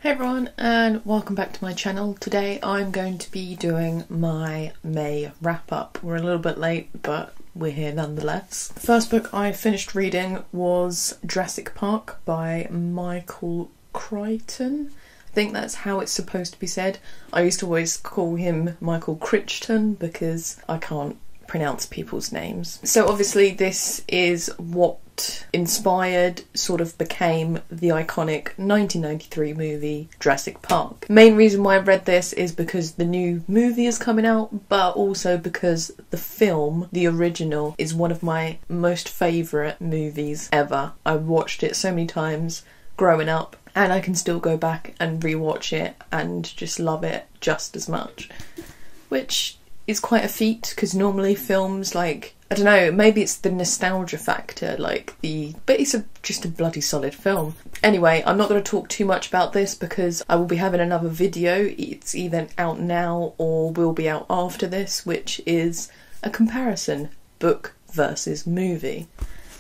Hey everyone, and welcome back to my channel. Today I'm going to be doing my May wrap up. We're a little bit late, but we're here nonetheless. The first book I finished reading was Jurassic Park by Michael Crichton. I think that's how it's supposed to be said. I used to always call him Michael Crichton because I can't pronounce people's names. So obviously this is what inspired, sort of became the iconic 1993 movie Jurassic Park. Main reason why I read this is because the new movie is coming out, but also because the film, the original, is one of my most favourite movies ever. I watched it so many times growing up, and I can still go back and rewatch it and just love it just as much. Which is quite a feat, because normally films, like, I don't know, maybe it's the nostalgia factor, but it's just a bloody solid film. Anyway, I'm not going to talk too much about this because I will be having another video. It's either out now or will be out after this, which is a comparison, book versus movie.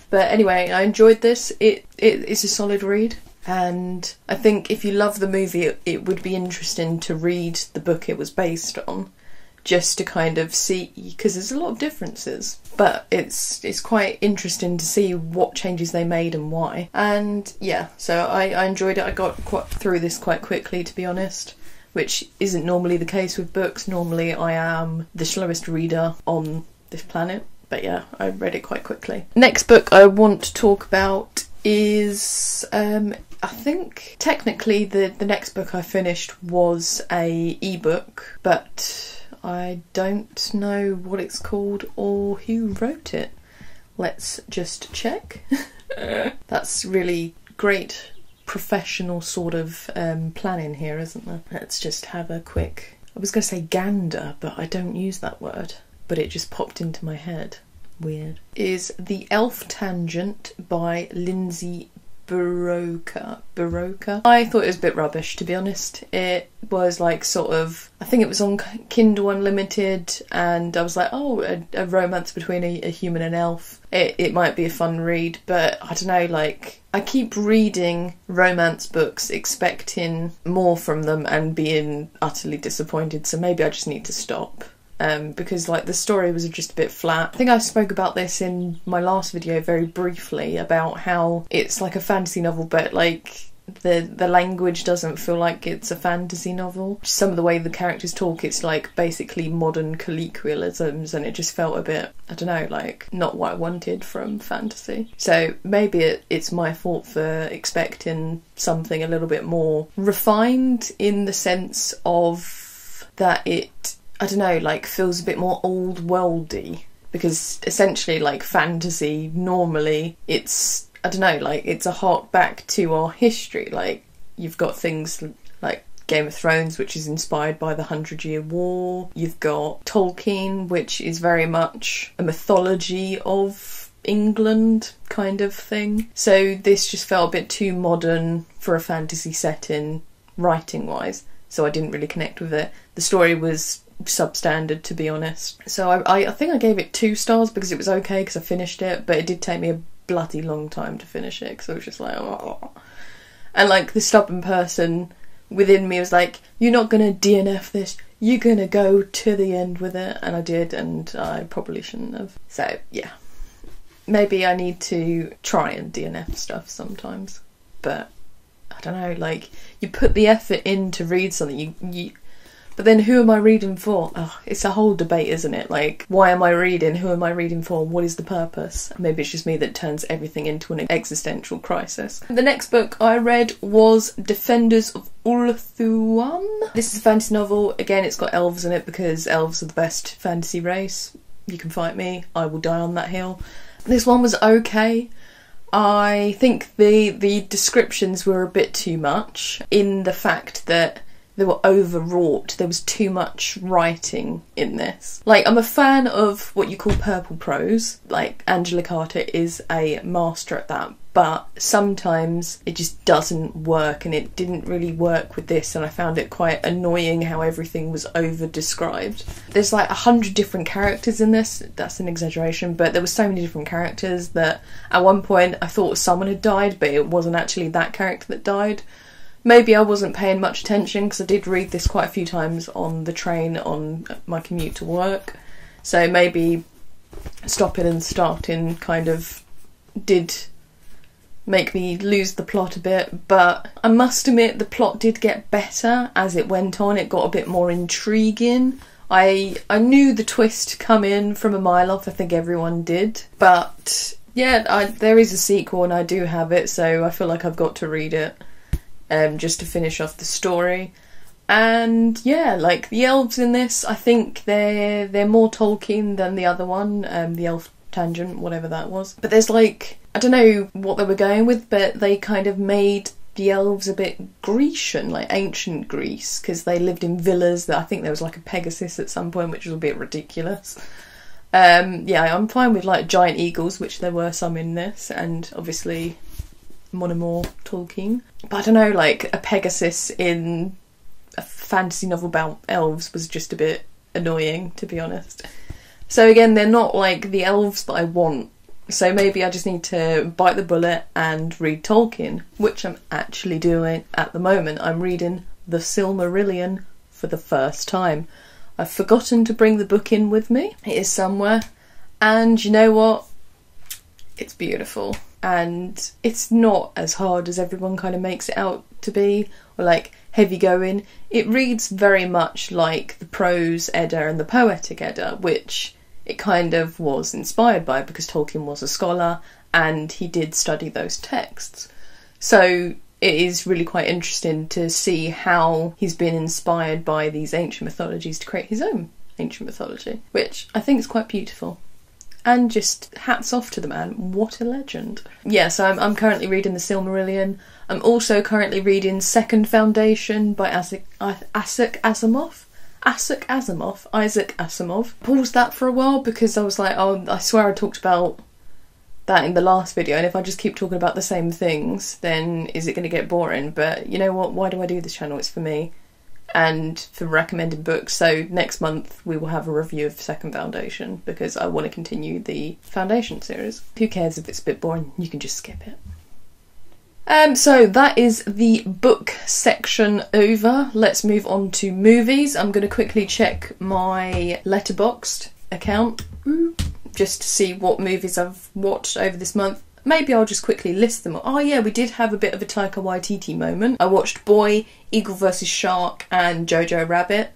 But anyway, I enjoyed this. It's a solid read. And I think if you love the movie, it would be interesting to read the book it was based on, just to kind of see, because there's a lot of differences, but it's quite interesting to see what changes they made and why. And yeah, so I enjoyed it. I got through this quite quickly, to be honest, which isn't normally the case with books. Normally I am the slowest reader on this planet, but yeah, I read it quite quickly. Next book I want to talk about is I think technically the next book I finished was a ebook, but I don't know what it's called or who wrote it. Let's just check. That's really great professional sort of planning here, isn't there? Let's just have a quick... I was going to say gander, but I don't use that word. But it just popped into my head. Weird. Is The Elf Tangent by Lindsay Buroker. I thought it was a bit rubbish, to be honest. It was like sort of, I think it was on Kindle Unlimited, and I was like, oh, a romance between a human and elf. It might be a fun read, but I don't know, like, I keep reading romance books expecting more from them and being utterly disappointed, so maybe I just need to stop. Because like the story was just a bit flat. I think I spoke about this in my last video very briefly, about how it's like a fantasy novel, but like the language doesn't feel like it's a fantasy novel. Some of the way the characters talk, it's like basically modern colloquialisms, and it just felt a bit, I don't know, like not what I wanted from fantasy. So maybe it's my fault for expecting something a little bit more refined, in the sense of that it, I don't know, like feels a bit more old worldy, because essentially like fantasy, normally it's, I don't know, like it's a hark back to our history. Like you've got things like Game of Thrones, which is inspired by the 100-Year War. You've got Tolkien, which is very much a mythology of England kind of thing. So this just felt a bit too modern for a fantasy setting, writing wise, so I didn't really connect with it. The story was substandard, to be honest. So I think I gave it 2 stars because it was okay, because I finished it, but it did take me a bloody long time to finish it, because I was just like, oh. And like the stubborn person within me was like, you're not gonna DNF this, you're gonna go to the end with it, and I did, and I probably shouldn't have. So yeah, maybe I need to try and DNF stuff sometimes, but I don't know, like you put the effort in to read something, but then who am I reading for? Oh, it's a whole debate, isn't it? Like, why am I reading? Who am I reading for? What is the purpose? Maybe it's just me that turns everything into an existential crisis. The next book I read was Defenders of Ulthuan. This is a fantasy novel. Again, it's got elves in it because elves are the best fantasy race. You can fight me, I will die on that hill. This one was okay. I think the descriptions were a bit too much, in the fact that they were overwrought. There was too much writing in this. Like, I'm a fan of what you call purple prose. Like, Angela Carter is a master at that, but sometimes it just doesn't work, and it didn't really work with this, and I found it quite annoying how everything was over-described. There's like 100 different characters in this. That's an exaggeration, but there were so many different characters that at one point I thought someone had died, but it wasn't actually that character that died. Maybe I wasn't paying much attention because I did read this quite a few times on the train on my commute to work. So maybe stopping and starting kind of did make me lose the plot a bit, but I must admit the plot did get better as it went on. It got a bit more intriguing. I knew the twist come in from a mile off, I think everyone did, but yeah, there is a sequel and I do have it, so I feel like I've got to read it just to finish off the story. And yeah, like the elves in this, I think they're more Tolkien than the other one, the Elf Tangent, whatever that was. But there's like, I don't know what they were going with, but they kind of made the elves a bit Grecian, like ancient Greece, because they lived in villas. That I think there was like a Pegasus at some point, which was a bit ridiculous. Yeah, I'm fine with like giant eagles, which there were some in this, and obviously more Tolkien. But I don't know, like a Pegasus in a fantasy novel about elves was just a bit annoying, to be honest. So again, they're not like the elves that I want. So maybe I just need to bite the bullet and read Tolkien, which I'm actually doing at the moment. I'm reading The Silmarillion for the first time. I've forgotten to bring the book in with me. It is somewhere. And you know what? It's beautiful. And it's not as hard as everyone kind of makes it out to be, or like heavy going. It reads very much like the prose Edda and the poetic Edda, which it kind of was inspired by because Tolkien was a scholar and he did study those texts. So it is really quite interesting to see how he's been inspired by these ancient mythologies to create his own ancient mythology, which I think is quite beautiful. And just hats off to the man, what a legend. Yeah, so I'm currently reading The Silmarillion. I'm also currently reading Second Foundation by Isaac Asimov. Paused that for a while because I was like, oh, I swear I talked about that in the last video, and if I just keep talking about the same things, then is it going to get boring? But you know what, why do I do this channel? It's for me and for recommending books. So next month we will have a review of Second Foundation because I want to continue the Foundation series. Who cares if it's a bit boring? You can just skip it. So that is the book section over. Let's move on to movies. I'm going to quickly check my Letterboxd account just to see what movies I've watched over this month. Maybe I'll just quickly list them. Oh yeah, we did have a bit of a Taika Waititi moment. I watched Boy, Eagle vs Shark and Jojo Rabbit.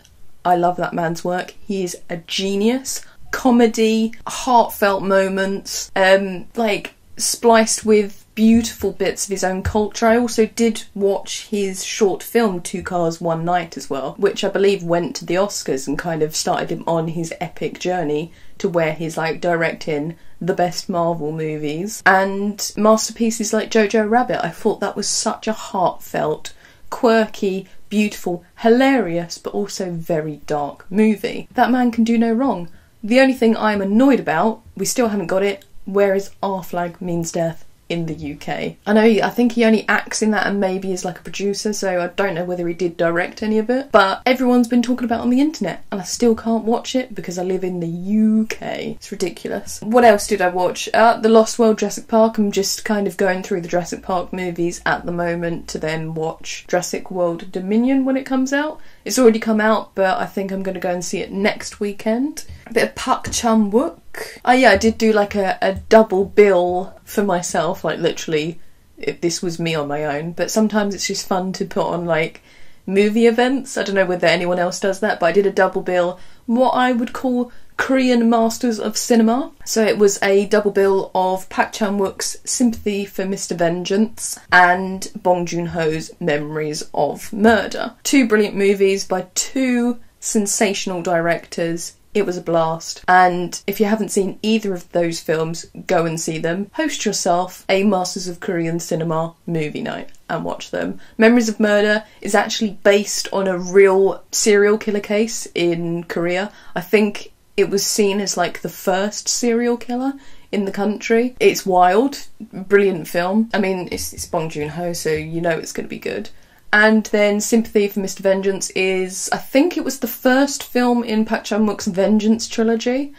I love that man's work. He is a genius. Comedy, heartfelt moments, like spliced with beautiful bits of his own culture. I also did watch his short film 2 Cars, 1 Night as well, which I believe went to the Oscars and kind of started him on his epic journey to where he's like directing the best Marvel movies and masterpieces like Jojo Rabbit. I thought that was such a heartfelt, quirky, beautiful, hilarious but also very dark movie. That man can do no wrong. The only thing I'm annoyed about, we still haven't got it, where is Our Flag Means Death in the UK? I think he only acts in that and maybe is like a producer, so I don't know whether he did direct any of it, but everyone's been talking about it on the internet and I still can't watch it because I live in the UK. It's ridiculous. What else did I watch? The Lost World Jurassic Park. I'm just kind of going through the Jurassic Park movies at the moment to then watch Jurassic World Dominion when it comes out. It's already come out, but I think I'm going to go and see it next weekend. A bit of Park Chan-wook. Oh yeah, I did do like a double bill for myself, like literally if this was me on my own, but sometimes it's just fun to put on like movie events. I don't know whether anyone else does that, but I did a double bill, what I would call Korean Masters of Cinema. So it was a double bill of Park Chan-wook's Sympathy for Mr. Vengeance and Bong Joon-ho's Memories of Murder. 2 brilliant movies by 2 sensational directors. It was a blast, and if you haven't seen either of those films, go and see them. Host yourself a Masters of Korean Cinema movie night and watch them. Memories of Murder is actually based on a real serial killer case in Korea. I think it was seen as like the first serial killer in the country. It's wild, brilliant film. I mean, it's Bong Joon-ho, so you know it's going to be good. And then Sympathy for Mr. Vengeance is, I think it was the first film in Park Chan-wook's Vengeance trilogy.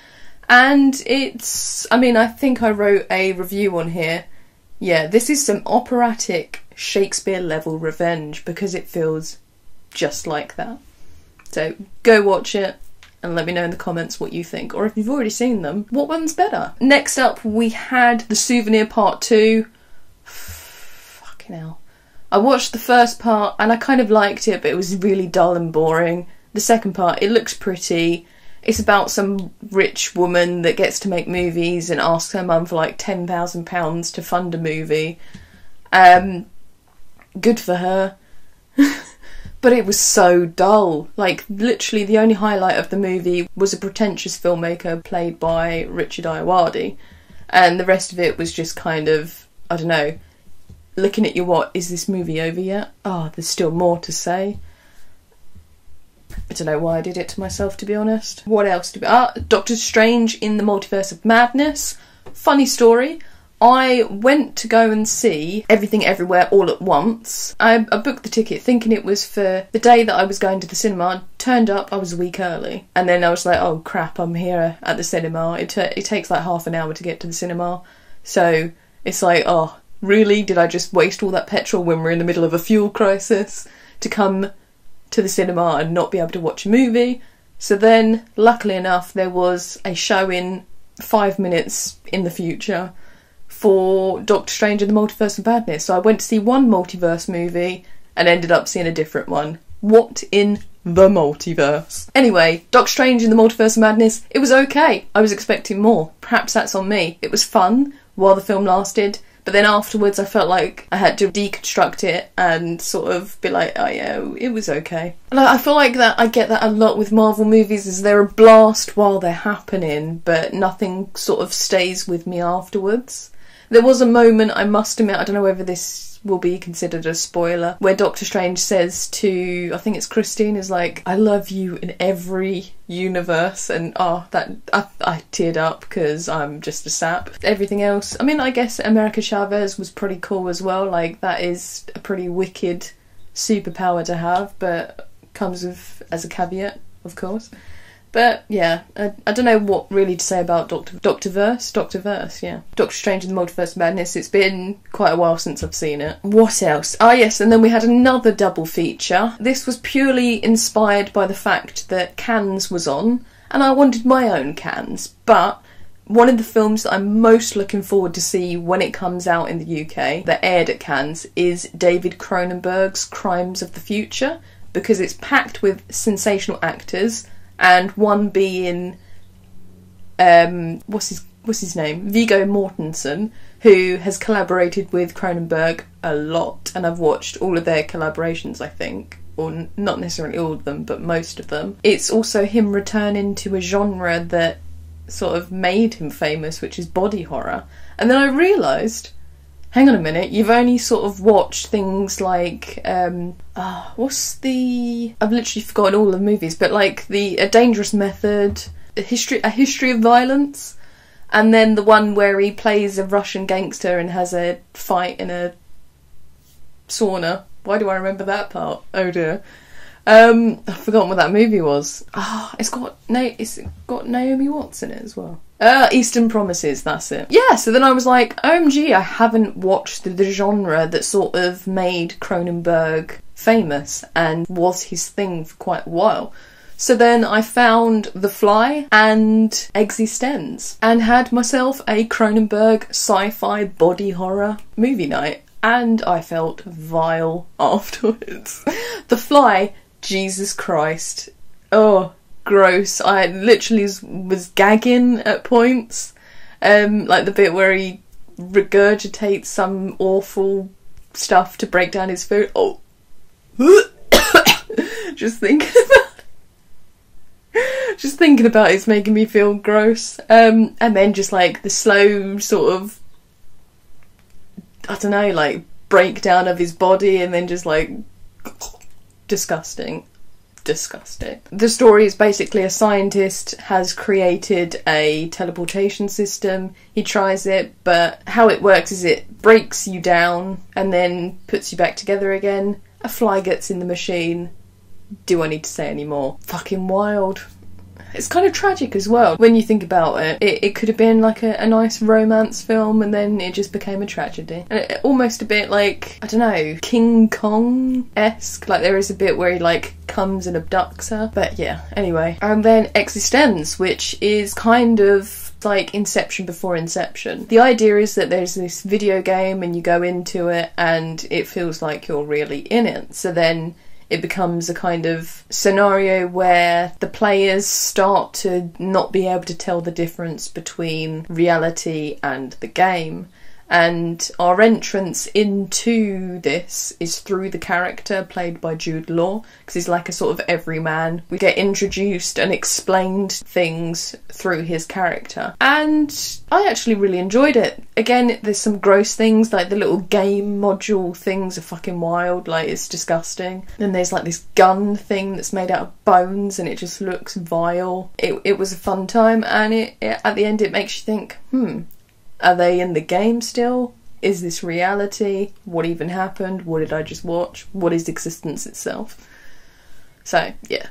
And it's, I mean, I think I wrote a review on here. Yeah, this is some operatic Shakespeare level revenge, because it feels just like that. So go watch it and let me know in the comments what you think, or if you've already seen them, what one's better. Next up we had The Souvenir Part 2. Fucking hell. I watched the first part and I kind of liked it, but it was really dull and boring. The second part, it looks pretty. It's about some rich woman that gets to make movies and asks her mum for like £10,000 to fund a movie. Good for her. But it was so dull. Like, literally the only highlight of the movie was a pretentious filmmaker played by Richard Ayoade. And the rest of it was just kind of, I don't know, looking at you, what, is this movie over yet? Oh, there's still more to say. I don't know why I did it to myself, to be honest. What else? Doctor Strange in the Multiverse of Madness. Funny story. I went to go and see Everything Everywhere All at Once. I booked the ticket thinking it was for the day that I was going to the cinema. Turned up, I was a week early. And then I was like, oh crap, I'm here at the cinema. It takes like half an hour to get to the cinema. So it's like, oh, really? Did I just waste all that petrol when we're in the middle of a fuel crisis to come to the cinema and not be able to watch a movie? So then, luckily enough, there was a show in 5 minutes in the future for Doctor Strange in the Multiverse of Madness. So I went to see one multiverse movie and ended up seeing a different one. What in the multiverse? Anyway, Doctor Strange in the Multiverse of Madness, it was okay. I was expecting more. Perhaps that's on me. It was fun while the film lasted, but then afterwards I felt like I had to deconstruct it and sort of be like, oh yeah, it was okay. And I feel like that I get that a lot with Marvel movies, is they're a blast while they're happening, but nothing sort of stays with me afterwards. There was a moment, I must admit, I don't know whether this will be considered a spoiler, where Doctor Strange says to, I think it's Christine, is like, I love you in every universe, and that I teared up because I'm just a sap. Everything else, I mean, I guess America Chavez was pretty cool as well. Like, that is a pretty wicked superpower to have, but comes with as a caveat, of course. But yeah, I don't know what really to say about Doctorverse, yeah. Doctor Strange in the Multiverse of Madness. It's been quite a while since I've seen it. What else? Ah yes, and then we had another double feature. This was purely inspired by the fact that Cannes was on, and I wanted my own Cannes, but one of the films that I'm most looking forward to see when it comes out in the UK, that aired at Cannes, is David Cronenberg's Crimes of the Future, because it's packed with sensational actors, and one being what's his name? Viggo Mortensen, who has collaborated with Cronenberg a lot, and I've watched all of their collaborations, I think, or not necessarily all of them, but most of them. It's also him returning to a genre that sort of made him famous, which is body horror. And then I realised, hang on a minute, you've only sort of watched things like, what's the... I've literally forgotten all the movies, but like A Dangerous Method, A History of Violence, and then the one where he plays a Russian gangster and has a fight in a sauna. Why do I remember that part? Oh dear. I've forgotten what that movie was. It's got Naomi Watts in it as well. Eastern Promises, that's it. Yeah, so then I was like, OMG, I haven't watched the genre that sort of made Cronenberg famous and was his thing for quite a while. So then I found The Fly and Existenz and had myself a Cronenberg sci-fi body horror movie night, and I felt vile afterwards. The Fly, Jesus Christ. Oh, gross. I literally was gagging at points. Like the bit where he regurgitates some awful stuff to break down his food. Oh. Just thinking about it's making me feel gross. And then just like the slow sort of, I don't know, like breakdown of his body, and then just like disgusting. The story is basically a scientist has created a teleportation system. He tries it, but how it works is it breaks you down and then puts you back together again. A fly gets in the machine. Do I need to say any more? Fucking wild. It's kind of tragic as well when you think about it. It could have been like a nice romance film, and then it just became a tragedy. And almost a bit like, I don't know, King Kong-esque. Like there is a bit where he like comes and abducts her. But yeah, anyway. And then eXistenZ, which is kind of like Inception before Inception. The idea is that there's this video game and you go into it and it feels like you're really in it. So then it becomes a kind of scenario where the players start to not be able to tell the difference between reality and the game. And our entrance into this is through the character played by Jude Law, because he's like a sort of everyman. We get introduced and explained things through his character. And I actually really enjoyed it. Again, there's some gross things, like the little game module things are fucking wild, like it's disgusting. Then there's like this gun thing that's made out of bones and it just looks vile. It was a fun time, and it at the end it makes you think, are they in the game still? Is this reality? What even happened? What did I just watch? What is existence itself? So, yeah.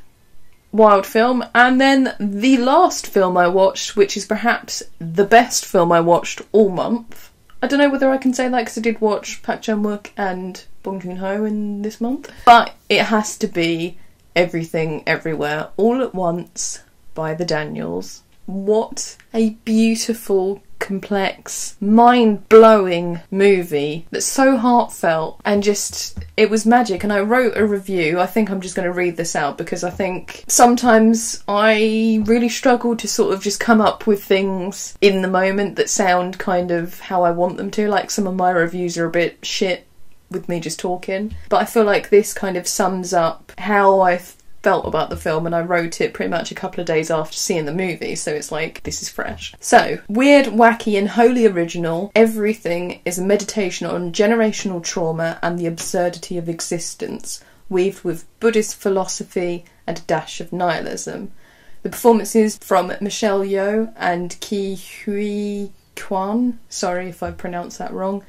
Wild film. And then the last film I watched, which is perhaps the best film I watched all month. I don't know whether I can say that because I did watch Park Chan-wook and Bong Joon-ho in this month. But it has to be Everything Everywhere All at Once by the Daniels. What a beautiful, complex, mind-blowing movie that's so heartfelt, and just, it was magic. And I wrote a review. I think I'm just going to read this out because I think sometimes I really struggle to sort of just come up with things in the moment that sound kind of how I want them to. Like some of my reviews are a bit shit with me just talking, but I feel like this kind of sums up how I felt about the film, and I wrote it pretty much a couple of days after seeing the movie, so it's like, this is fresh. So, weird, wacky and wholly original, Everything is a meditation on generational trauma and the absurdity of existence, weaved with Buddhist philosophy and a dash of nihilism. The performances from Michelle Yeoh and Ki Hui Kwan, sorry if I pronounced that wrong,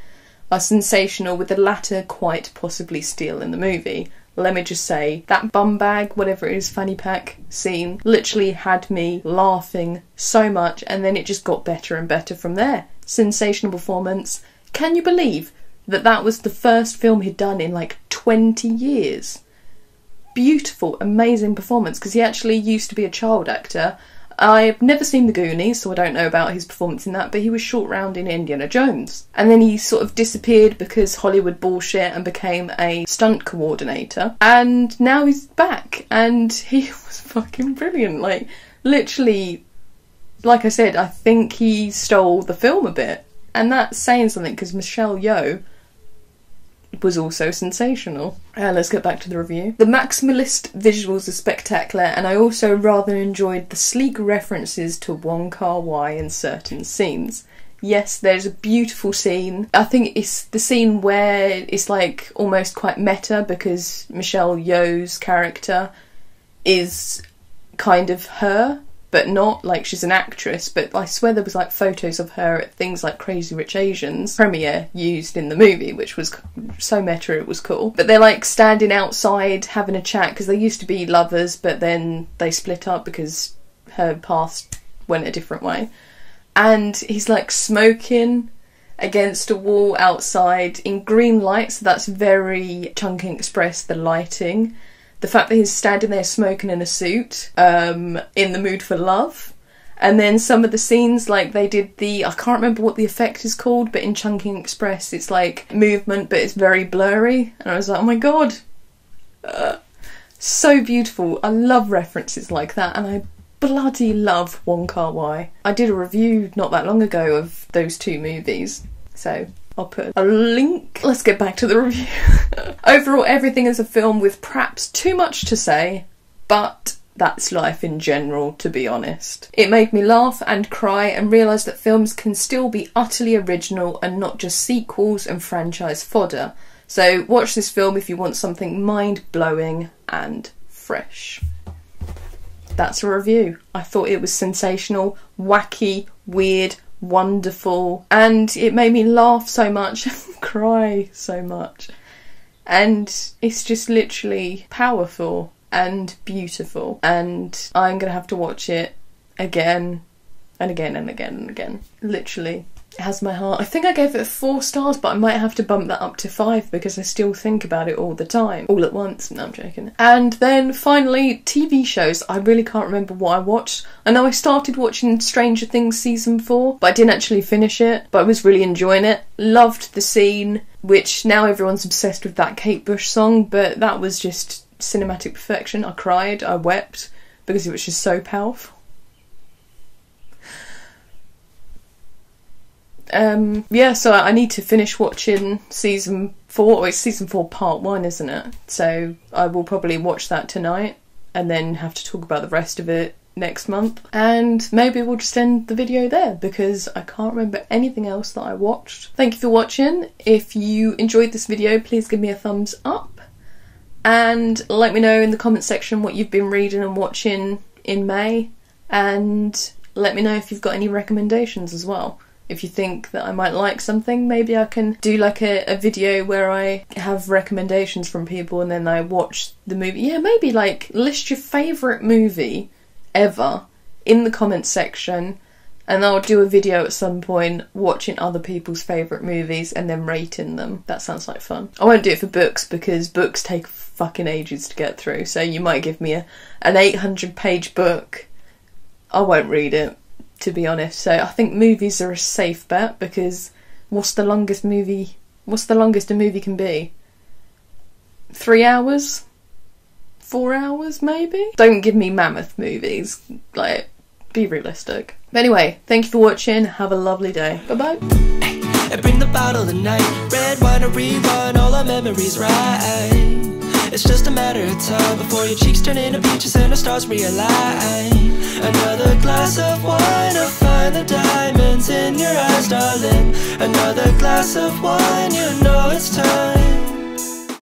are sensational, with the latter quite possibly stealing the movie. Let me just say, that bum bag, whatever it is, fanny pack scene, literally had me laughing so much, and then it just got better and better from there. Sensational performance. Can you believe that that was the first film he'd done in like 20 years? Beautiful, amazing performance, because he actually used to be a child actor. I've never seen The Goonies, so I don't know about his performance in that, but he was short round in Indiana Jones. And then he sort of disappeared because Hollywood bullshit and became a stunt coordinator. And now he's back, and he was fucking brilliant. Like, literally, like I said, I think he stole the film a bit. And that's saying something, because Michelle Yeoh was also sensational. Let's get back to the review. The maximalist visuals are spectacular, and I also rather enjoyed the sleek references to Wong Kar-wai in certain scenes. Yes, there's a beautiful scene. I think it's the scene where it's like almost quite meta, because Michelle Yeoh's character is kind of her, but not, like she's an actress, but I swear there was like photos of her at things like Crazy Rich Asians premiere used in the movie, which was so meta, it was cool. But they're like standing outside having a chat, because they used to be lovers, but then they split up because her path went a different way. And he's like smoking against a wall outside in green light, so that's very Chungking Express, the lighting. The fact that he's standing there smoking in a suit, in the mood for love. And then some of the scenes, like they did the, I can't remember what the effect is called, but in Chungking Express it's like movement, but it's very blurry. And I was like, oh my god. So beautiful. I love references like that, and I bloody love Wong Kar-wai. I did a review not that long ago of those two movies, so I'll put a link. Let's get back to the review. Overall, Everything is a film with perhaps too much to say, but that's life in general, to be honest. It made me laugh and cry and realise that films can still be utterly original and not just sequels and franchise fodder. So watch this film if you want something mind-blowing and fresh. That's a review. I thought it was sensational, wacky, weird, wonderful, and it made me laugh so much and cry so much. And it's just literally powerful. and beautiful, and I'm gonna have to watch it again and again and again and again. Literally, it has my heart. I think I gave it 4 stars, but I might have to bump that up to 5 because I still think about it all the time, all at once. No, I'm joking. And then finally, TV shows. I really can't remember what I watched. I know I started watching Stranger Things season 4, but I didn't actually finish it, but I was really enjoying it. Loved The Scene, which now everyone's obsessed with that Kate Bush song, but that was just cinematic perfection. I cried, I wept, because it was just so powerful. Yeah, so I need to finish watching season 4, or it's season 4 part 1, isn't it? So I will probably watch that tonight and then have to talk about the rest of it next month. And maybe we'll just end the video there because I can't remember anything else that I watched. Thank you for watching. If you enjoyed this video, please give me a thumbs up and let me know in the comment section what you've been reading and watching in May, and let me know if you've got any recommendations as well. If you think that I might like something, maybe I can do like a video where I have recommendations from people and then I watch the movie. Yeah, maybe like list your favourite movie ever in the comments section, and I'll do a video at some point watching other people's favourite movies and then rating them. That sounds like fun. I won't do it for books because books take fucking ages to get through, so you might give me an 800-page book. I won't read it, to be honest. So I think movies are a safe bet because what's the longest a movie can be? 3 hours? 4 hours maybe? Don't give me mammoth movies, like, be realistic. But anyway, thank you for watching, have a lovely day. Bye bye. And bring the bottle tonight, red wine to rerun all our memories right. It's just a matter of time before your cheeks turn into peaches and the stars realign. Another glass of wine to find the diamonds in your eyes, darling. Another glass of wine, you know it's time.